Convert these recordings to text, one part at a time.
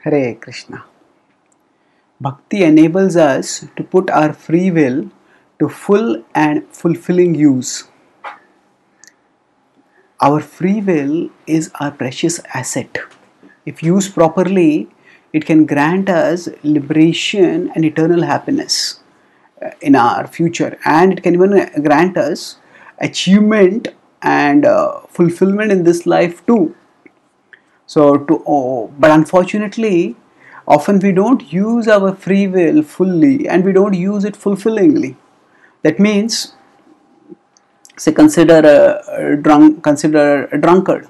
Hare Krishna. Bhakti enables us to put our free will to full and fulfilling use. Our free will is our precious asset. If used properly, it can grant us liberation and eternal happiness in our future, and it can even grant us achievement and fulfillment in this life too. But unfortunately, often we don't use our free will fully and we don't use it fulfillingly. That means, say, consider a drunkard,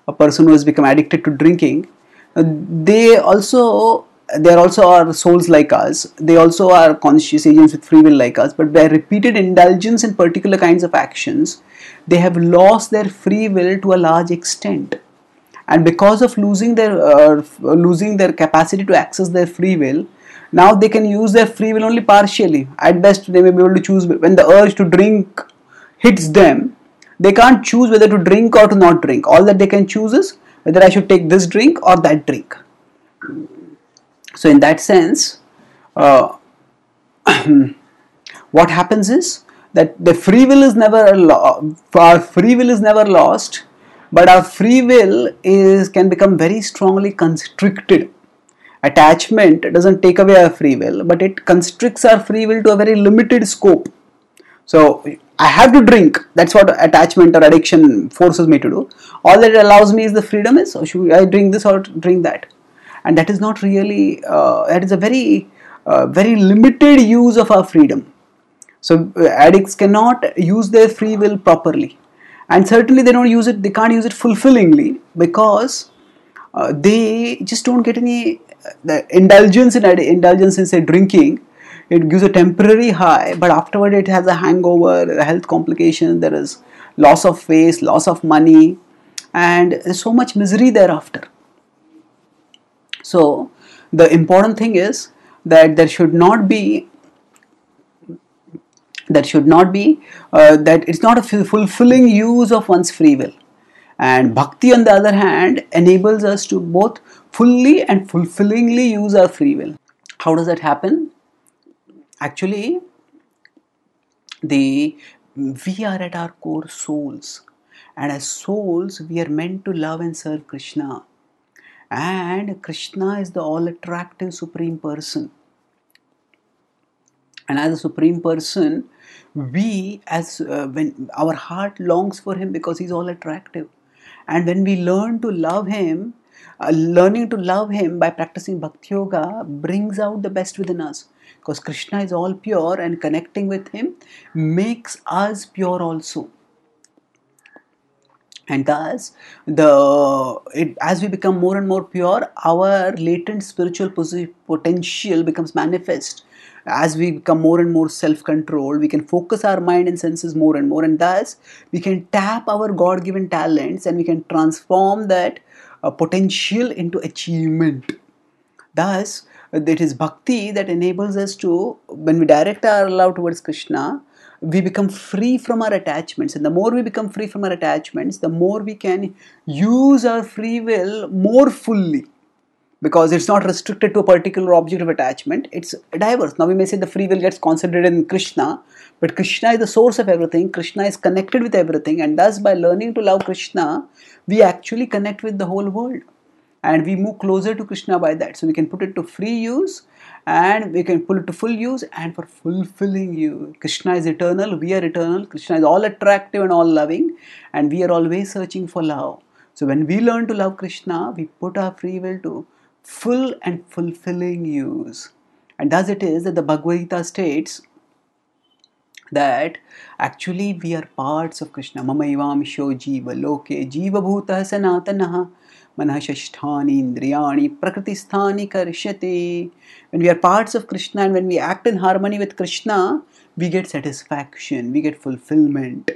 a person who has become addicted to drinking. They also they also are souls like us. They also are conscious agents with free will like us. But by repeated indulgence in particular kinds of actions, they have lost their free will to a large extent, and because of losing their capacity to access their free will, now they can use their free will only partially. At best, they may be able to choose. When the urge to drink hits them, they can't choose whether to drink or to not drink. All that they can choose is whether I should take this drink or that drink. So in that sense, uh, what happens is that the free will is never our free will is never lost, but our free will is can become very strongly constricted. Attachment doesn't take away our free will, but it constricts our free will to a very limited scope. So I have to drink. That's what attachment or addiction forces me to do. All that it allows me is the freedom is, oh, should I drink this or drink that? And that is not really. That is a very limited use of our freedom. So addicts cannot use their free will properly, and certainly they don't use it. They can't use it fulfillingly because they just don't get any the indulgence in say drinking. It gives a temporary high, but afterward it has a hangover, health complications. There is loss of face, loss of money, and there's so much misery thereafter. So the important thing is that that it's not a fulfilling use of one's free will. And bhakti, on the other hand, enables us to both fully and fulfillingly use our free will. How does that happen? Actually, we are at our core souls, and as souls, we are meant to love and serve Krishna. And Krishna is the all-attractive Supreme Person. And as a Supreme Person, when our heart longs for Him because He's all attractive. And when we learn to love Him, learning to love Him by practicing Bhakti Yoga brings out the best within us. Because Krishna is all pure, and connecting with Him makes us pure also. And thus, as we become more and more pure, our latent spiritual potential becomes manifest. As we become more and more self-controlled, we can focus our mind and senses more and more, and thus we can tap our God-given talents and we can transform that potential into achievement. Thus, it is bhakti that enables us to, when we direct our love towards Krishna, we become free from our attachments. And the more we become free from our attachments, the more we can use our free will more fully. Because it's not restricted to a particular object of attachment, it's diverse. Now we may say the free will gets concentrated in Krishna, but Krishna is the source of everything. Krishna is connected with everything, and thus by learning to love Krishna, we actually connect with the whole world. And we move closer to Krishna by that. So we can put it to free use, and we can put it to full use, and for fulfilling you. Krishna is eternal, we are eternal. Krishna is all attractive and all loving, and we are always searching for love. So when we learn to love Krishna, we put our free will to full and fulfilling use. And thus it is that the Bhagavad-gita states that actually we are parts of Krishna. Mama ivamsho jiva loke jiva bhutah sanatanaha manashasthani indriyani prakritisthani karishyate. When we are parts of Krishna and when we act in harmony with Krishna, we get satisfaction, we get fulfillment.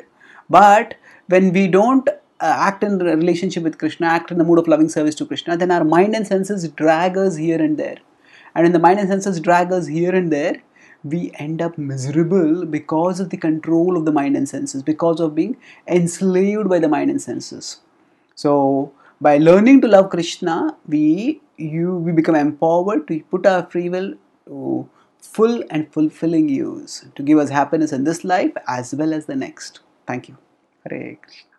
But when we don't act in relationship with Krishna, act in the mood of loving service to Krishna, then our mind and senses drag us here and there. And when the mind and senses drag us here and there, we end up miserable because of the control of the mind and senses, because of being enslaved by the mind and senses. So By learning to love Krishna, we become empowered to put our free will to full and fulfilling use to give us happiness in this life as well as the next. Thank you. Hare Krishna.